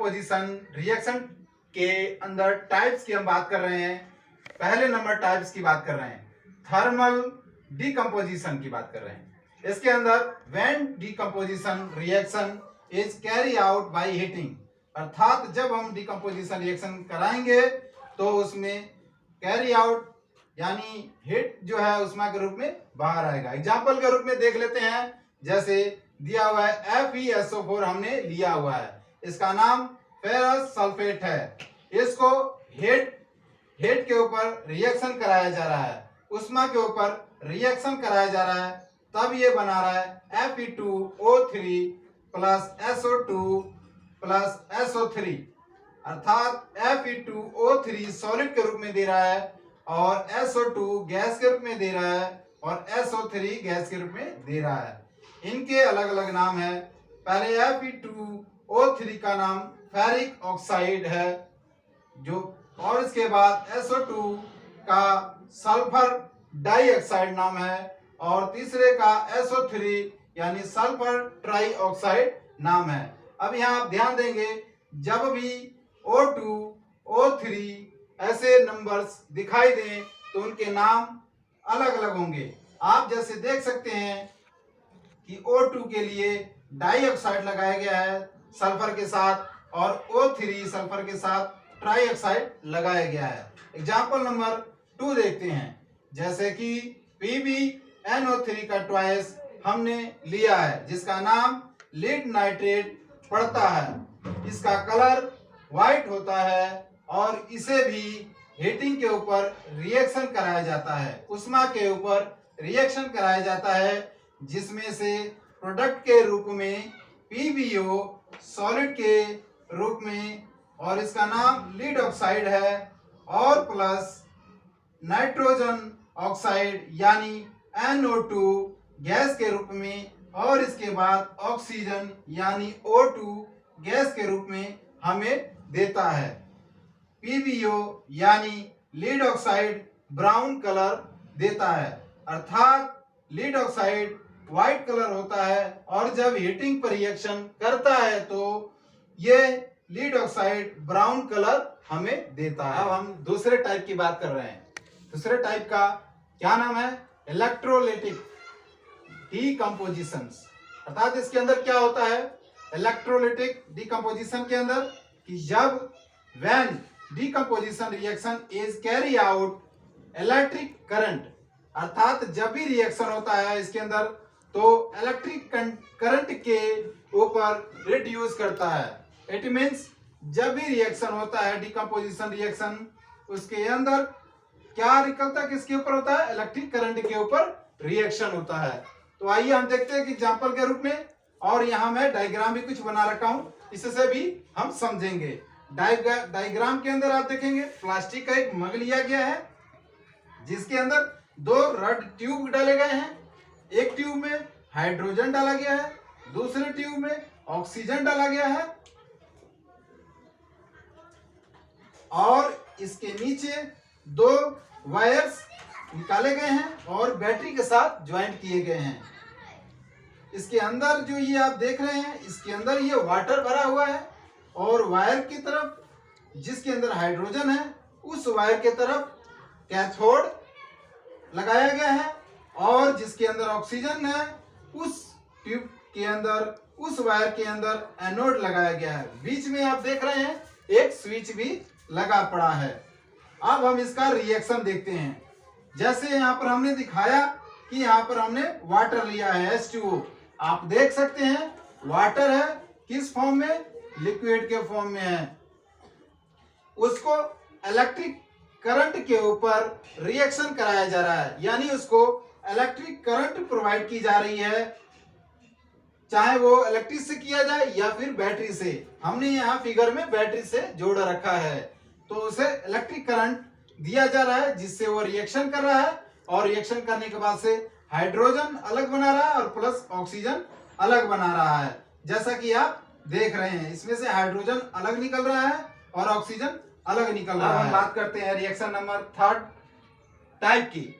Decomposition reaction के अंदर types की हम बात कर रहे हैं। पहले नंबर टाइप्स की बात कर रहे हैं, थर्मल डिकम्पोजिशन की बात कर रहे हैं। इसके अंदर when decomposition reaction is carry out by heating, अर्थात जब हम डिकम्पोजिशन रिएक्शन कराएंगे तो उसमें कैरी आउट यानी हीट जो है उष्मा के रूप में बाहर आएगा। एग्जाम्पल के रूप में देख लेते हैं, जैसे दिया हुआ है FeSO4 हमने लिया हुआ है, इसका नाम फेरस सल्फेट है। इसको हेड के ऊपर रिएक्शन कराया जा रहा है, उष्मा के ऊपर रिएक्शन कराया जा रहा है, तब ये बना रहा है Fe2O3 plus SO2 plus SO3, अर्थात Fe2O3 सॉलिड के रूप में दे रहा है और SO2 गैस के रूप में दे रहा है और SO3 गैस के रूप में दे रहा है। इनके अलग अलग नाम है। पहले Fe2O3 का नाम फेरिक ऑक्साइड है जो, और इसके बाद SO2 का सल्फर डाइऑक्साइड नाम है और तीसरे का SO3 यानी सल्फर ट्राई ऑक्साइड नाम है। अब यहाँ आप ध्यान देंगे, जब भी O2 O3 ऐसे नंबर्स दिखाई दें तो उनके नाम अलग अलग होंगे। आप जैसे देख सकते हैं कि O2 के लिए डाइऑक्साइड लगाया गया है सल्फर के साथ और O3 सल्फर के साथ ट्राइऑक्साइड लगाया गया है। एग्जाम्पल नंबर 2 देखते हैं, जैसे कि PbNO3 का ट्वाइस हमने लिया है जिसका नाम लीड नाइट्रेट पड़ता है। इसका कलर व्हाइट होता है और इसे भी हीटिंग के ऊपर रिएक्शन कराया जाता है, उष्मा के ऊपर रिएक्शन कराया जाता है, जिसमें से प्रोडक्ट के रूप में PbO सॉलिड के रूप में, और इसका नाम लीड ऑक्साइड है, और प्लस नाइट्रोजन ऑक्साइड यानी NO2 गैस के रूप में, और इसके बाद ऑक्सीजन यानी O2 गैस के रूप में हमें देता है। PbO यानी लीड ऑक्साइड ब्राउन कलर देता है, अर्थात लीड ऑक्साइड व्हाइट कलर होता है और जब हीटिंग पर रिएक्शन करता है तो ये लीड ऑक्साइड ब्राउन कलर हमें देता है। अब हम दूसरे टाइप की बात कर रहे हैं। दूसरे टाइप का क्या नाम है? इलेक्ट्रोलिटिक डिकम्पोजिशन, अर्थात इसके अंदर क्या होता है इलेक्ट्रोलिटिक डिकम्पोजिशन के अंदर कि जब when decomposition reaction is carry out electric current, अर्थात जब भी रिएक्शन होता है इसके अंदर तो इलेक्ट्रिक करंट के ऊपर रिड्यूस करता है। इट मीन्स जब भी रिएक्शन होता है डिकम्पोजिशन रिएक्शन, उसके अंदर क्या निकलता है, किसके ऊपर होता है? इलेक्ट्रिक करंट के ऊपर रिएक्शन होता है। तो आइए हम देखते हैं कि एग्जाम्पल के रूप में, और यहाँ मैं डायग्राम भी कुछ बना रखा हूँ, इससे भी हम समझेंगे। डायग्राम के अंदर आप देखेंगे प्लास्टिक का एक मग लिया गया है जिसके अंदर 2 रड ट्यूब डाले गए हैं। एक ट्यूब में हाइड्रोजन डाला गया है, दूसरे ट्यूब में ऑक्सीजन डाला गया है, और इसके नीचे 2 वायर्स निकाले गए हैं और बैटरी के साथ ज्वाइंट किए गए हैं। इसके अंदर जो ये आप देख रहे हैं, इसके अंदर ये वाटर भरा हुआ है और वायर की तरफ जिसके अंदर हाइड्रोजन है उस वायर के तरफ कैथोड लगाया गया है, और जिसके अंदर ऑक्सीजन है उस ट्यूब के अंदर, उस वायर के अंदर एनोड लगाया गया है। बीच में आप देख रहे हैं एक स्विच भी लगा पड़ा है। अब हम इसका रिएक्शन देखते हैं। जैसे यहाँ पर हमने दिखाया कि यहाँ पर हमने वाटर लिया है H2O, आप देख सकते हैं वाटर है किस फॉर्म में? लिक्विड के फॉर्म में है। उसको इलेक्ट्रिक करंट के ऊपर रिएक्शन कराया जा रहा है, यानी उसको इलेक्ट्रिक करंट प्रोवाइड की जा रही है, चाहे वो इलेक्ट्रिक से किया जाए या फिर बैटरी से। हमने यहाँ फिगर में बैटरी से जोड़ रखा है, तो उसे इलेक्ट्रिक करंट दिया जा रहा है जिससे वो रिएक्शन कर रहा है, और रिएक्शन करने के बाद से हाइड्रोजन अलग बना रहा है और प्लस ऑक्सीजन अलग बना रहा है। जैसा कि आप देख रहे हैं इसमें से हाइड्रोजन अलग निकल रहा है और ऑक्सीजन अलग निकल रहा है। हम बात करते हैं रिएक्शन नंबर 3 टाइप की,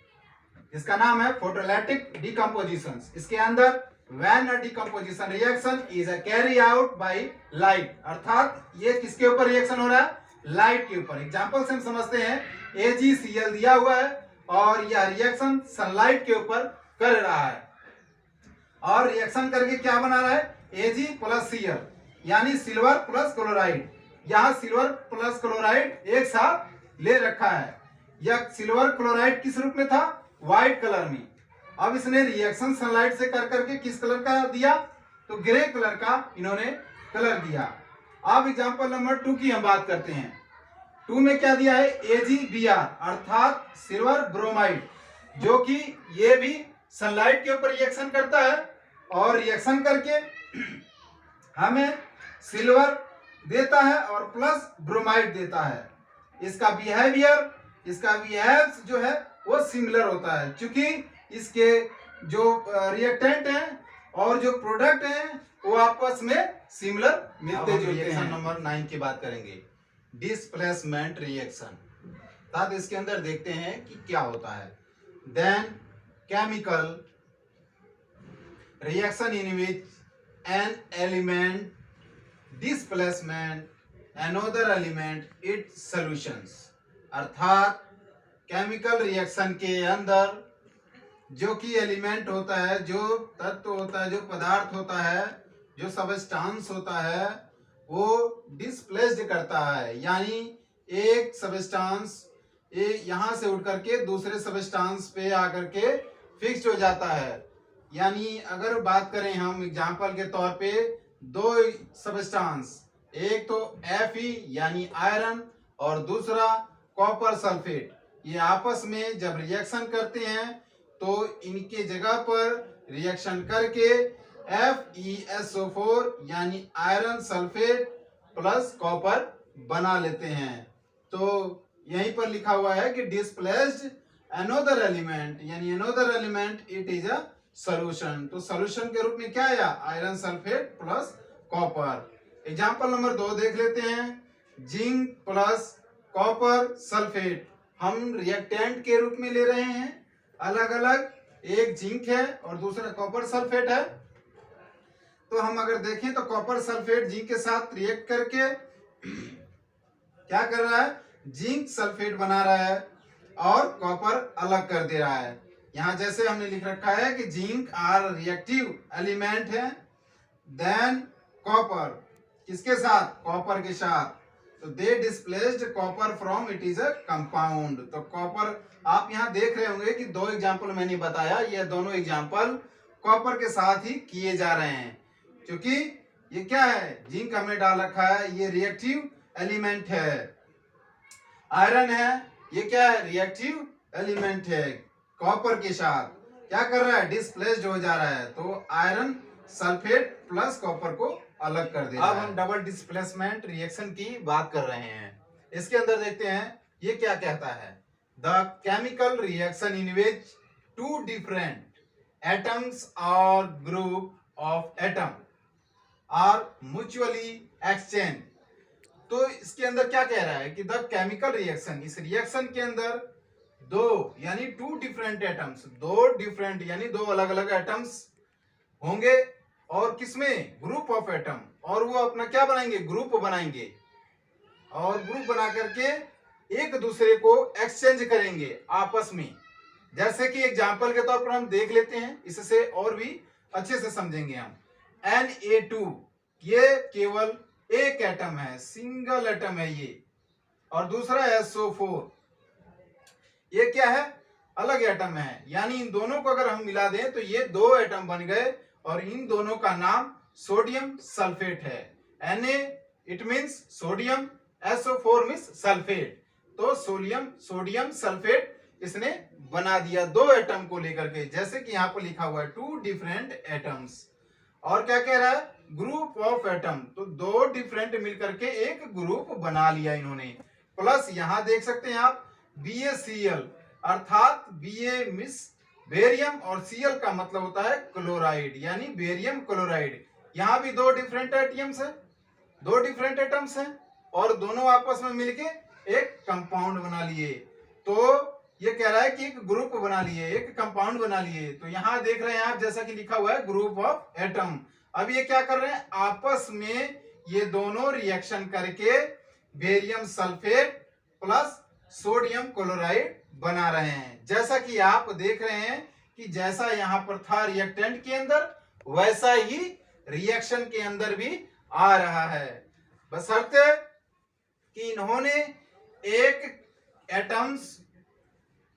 इसका नाम है फोटोइलेक्ट्रिक डिकम्पोजिशन। इसके अंदर when a decomposition reaction is a carry out by light, अर्थात ये किसके ऊपर रिएक्शन हो रहा है, लाइट के ऊपर। एग्जांपल से हम समझते हैं AgCl दिया हुआ है और यह रिएक्शन सनलाइट के ऊपर कर रहा है और रिएक्शन करके क्या बना रहा है, Ag प्लस Cl यानी सिल्वर प्लस क्लोराइड। यहाँ सिल्वर प्लस क्लोराइड एक साथ ले रखा है। यह सिल्वर क्लोराइड किस रूप में था, व्हाइट कलर में। अब इसने रिएक्शन सनलाइट से कर करके किस कलर का दिया, तो ग्रे कलर का इन्होंने कलर दिया। अब एग्जांपल नंबर 2 की हम बात करते हैं। 2 में क्या दिया है, AgBr अर्थात सिल्वर ब्रोमाइड, जो कि ये भी सनलाइट के ऊपर रिएक्शन करता है और रिएक्शन करके हमें सिल्वर देता है और प्लस ब्रोमाइड देता है। इसका बिहेवियर जो है वो सिमिलर होता है, क्योंकि इसके जो रिएक्टेंट हैं और जो प्रोडक्ट हैं वो आपस में सिमिलर मिलते जुलते हैं। नंबर 9 की बात करेंगे, डिस्प्लेसमेंट रिएक्शन। साथ इसके अंदर देखते हैं कि क्या होता है। Then chemical reaction in which an element displacement another element its solutions, अर्थात केमिकल रिएक्शन के अंदर जो कि एलिमेंट होता है, जो तत्व होता है, जो पदार्थ होता है, जो सबस्टांस होता है, वो डिस्प्लेस्ड करता है, यानी एक सबस्टांस यहाँ से उठ करके दूसरे सबस्टांस पे आकर के फिक्स्ड हो जाता है। यानी अगर बात करें हम एग्जांपल के तौर पे, दो सबस्टांस, एक तो Fe यानी आयरन और दूसरा कॉपर सल्फेट, ये आपस में जब रिएक्शन करते हैं तो इनके जगह पर रिएक्शन करके FeSO4 यानी आयरन सल्फेट प्लस कॉपर बना लेते हैं। तो यहीं पर लिखा हुआ है कि डिस्प्लेस्ड अनदर एलिमेंट, यानी another element it is a solution. तो सॉल्यूशन के रूप में क्या आया, iron sulphate plus copper. Example number 2 देख लेते हैं, जिंक प्लस कॉपर सल्फेट। हम रिएक्टेंट के रूप में ले रहे हैं अलग अलग, एक जिंक है और दूसरा कॉपर सल्फेट है। तो हम अगर देखें तो कॉपर सल्फेट जिंक के साथ रिएक्ट करके क्या कर रहा है, जिंक सल्फेट बना रहा है और कॉपर अलग कर दे रहा है। यहाँ जैसे हमने लिख रखा है कि जिंक आर रिएक्टिव एलिमेंट है, देन कॉपर किसके साथ, कॉपर के साथ, तो they displaced copper from it is a compound. तो कॉपर आप यहाँ देख रहे होंगे कि 2 एग्जाम्पल मैंने बताया, ये दोनों एग्जाम्पल कॉपर के साथ ही किए जा रहे हैं, क्योंकि ये क्या है, जिंक हमने डाल रखा है, ये रिएक्टिव एलिमेंट है। आयरन है, ये क्या है, रिएक्टिव एलिमेंट है। कॉपर के साथ क्या कर रहा है, डिस्प्लेस्ड हो जा रहा है, तो आयरन सल्फेट प्लस कॉपर को अलग कर दे रहा है। अब हम डबल डिस्प्लेसमेंट रिएक्शन की बात कर रहे हैं। इसके अंदर देखते हैं ये क्या कहता है, the chemical reaction in which 2 different atoms और group of atom are mutually exchange. तो इसके अंदर क्या कह रहा है कि द केमिकल रिएक्शन, इस रिएक्शन के अंदर 2 यानी 2 डिफरेंट एटम्स, 2 डिफरेंट यानी 2 अलग अलग एटम्स होंगे और किसमें, ग्रुप ऑफ एटम, और वो अपना क्या बनाएंगे, ग्रुप बनाएंगे और ग्रुप बना करके एक दूसरे को एक्सचेंज करेंगे आपस में। जैसे कि एग्जांपल के तौर पर हम देख लेते हैं, इससे और भी अच्छे से समझेंगे हम। Na2 ये केवल एक एटम है, सिंगल एटम है ये, और दूसरा SO4 ये क्या है, अलग एटम है। यानी इन दोनों को अगर हम मिला दें तो ये 2 एटम बन गए और इन दोनों का नाम सोडियम सल्फेट है। Na it means sodium, SO4 means sulphate, तो सोडियम सल्फेट इसने बना दिया 2 एटम को लेकर के, जैसे कि यहाँ पर लिखा हुआ है 2 डिफरेंट एटम्स। और क्या कह रहा है, ग्रुप ऑफ एटम, तो 2 डिफरेंट मिलकर के एक ग्रुप बना लिया इन्होंने। प्लस यहाँ देख सकते हैं आप BaCl, अर्थात Ba मिस बेरियम और Cl का मतलब होता है क्लोराइड, यानी बेरियम क्लोराइड। यहाँ भी 2 डिफरेंट एटम्स है, 2 डिफरेंट एटम्स हैं और दोनों आपस में मिलके एक कंपाउंड बना लिए। तो ये कह रहा है कि एक ग्रुप बना लिए, एक कंपाउंड बना लिए। तो यहाँ देख रहे हैं आप, जैसा कि लिखा हुआ है ग्रुप ऑफ एटम। अब ये क्या कर रहे हैं, आपस में ये दोनों रिएक्शन करके barium sulphate plus sodium chloride बना रहे हैं। जैसा कि आप देख रहे हैं कि जैसा यहाँ पर था रिएक्टेंट के अंदर, वैसा ही रिएक्शन के अंदर भी आ रहा है, बशर्ते कि इन्होंने एक एटम्स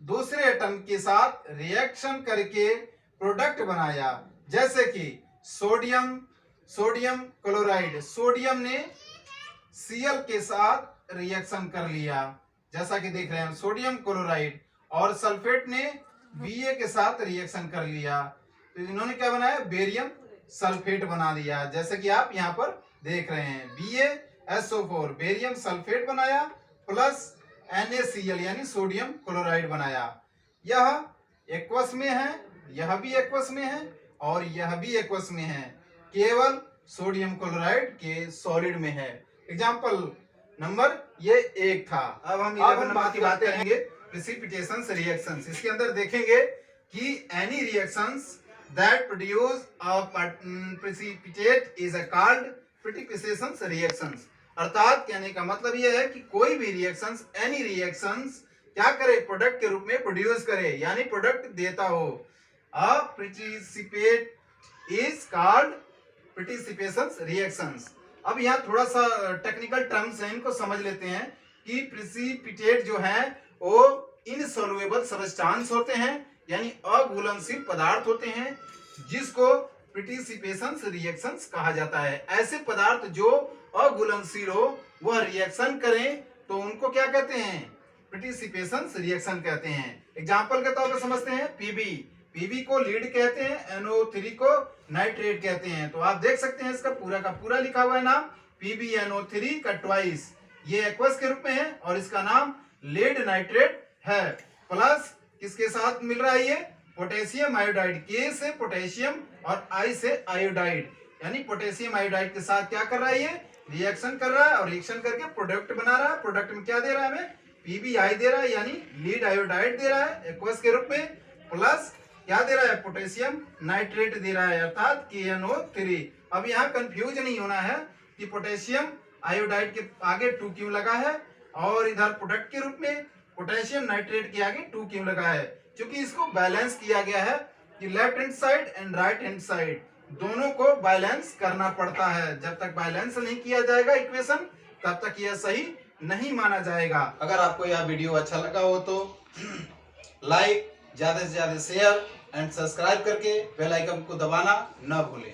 दूसरे एटम के साथ रिएक्शन करके प्रोडक्ट बनाया। जैसे कि सोडियम क्लोराइड, सोडियम ने Cl के साथ रिएक्शन कर लिया, जैसा कि देख रहे हैं सोडियम क्लोराइड, और सल्फेट ने Ba के साथ रिएक्शन कर लिया, तो इन्होंने क्या बनाया, बेरियम सल्फेट बना दिया। जैसे कि आप यहाँ पर देख रहे हैं BaSO4 बेरियम सल्फेट बनाया प्लस NaCl यानी सोडियम क्लोराइड बनाया। यह एक्वस में है, यह भी एक्वस में है और यह भी एक्वस में है, केवल सोडियम क्लोराइड के सॉलिड में है। एग्जाम्पल नंबर ये 1 था। अब हम 11 नंबर की बात करेंगे, प्रेसिपिटेशन रिएक्शंस। इसके अंदर देखेंगे कि any reactions that produce a precipitate is called precipitation reactions. अर्थात कहने का मतलब यह है कि कोई भी रिएक्शंस, एनी रिएक्शंस क्या करे, प्रोडक्ट के रूप में प्रोड्यूस करे, यानी प्रोडक्ट देता हो। A precipitate is called precipitation reactions. अब यहाँ थोड़ा सा टेक्निकल टर्म्स हैं, इनको समझ लेते हैं कि प्रेसिपिटेट जो है वो इनसॉल्युबल सब्सटेंस होते हैं, यानी अघुलनशील पदार्थ होते हैं, जिसको प्रेसिपिटेशन रिएक्शंस कहा जाता है। ऐसे पदार्थ जो अघुलनशील हो, वह रिएक्शन करें तो उनको क्या कहते हैं, प्रेसिपिटेशन रिएक्शन कहते हैं। एग्जांपल के तौर पर समझते हैं पीबी को लीड कहते हैं, NO3 को नाइट्रेट कहते हैं। तो आप देख सकते हैं इसका पूरा का पूरा लिखा हुआ है नाम PbNO3 का ट्वाइस, ये एक्वस के रूप में है और इसका नाम लीड नाइट्रेट है। प्लस किसके साथ मिल रहा है, ये पोटेशियम आयोडाइड, K से पोटेशियम और I से आयोडाइड, यानी पोटेशियम आयोडाइड के साथ क्या कर रहा है, ये रिएक्शन कर रहा है और रिएक्शन करके प्रोडक्ट बना रहा है। प्रोडक्ट में क्या दे रहा है हमें, PbI दे रहा है, यानी लीड आयोडाइड दे रहा है एक्वस के रूप में, प्लस क्या दे रहा है, पोटेशियम नाइट्रेट दे रहा है, अर्थात KNO3। अब यहाँ कंफ्यूज नहीं होना है कि पोटेशियम आयोडाइड के आगे 2 क्यों लगा है और इधर प्रोडक्ट के रूप में पोटेशियम नाइट्रेट के आगे 2 क्यों लगा है, क्योंकि इसको बैलेंस किया गया है कि left hand side and right hand side दोनों को बैलेंस करना पड़ता है। जब तक बैलेंस नहीं किया जाएगा इक्वेशन, तब तक यह सही नहीं माना जाएगा। अगर आपको यह वीडियो अच्छा लगा हो तो लाइक, ज्यादा से ज्यादा शेयर एंड सब्सक्राइब करके बेल आइकन को दबाना न भूलें।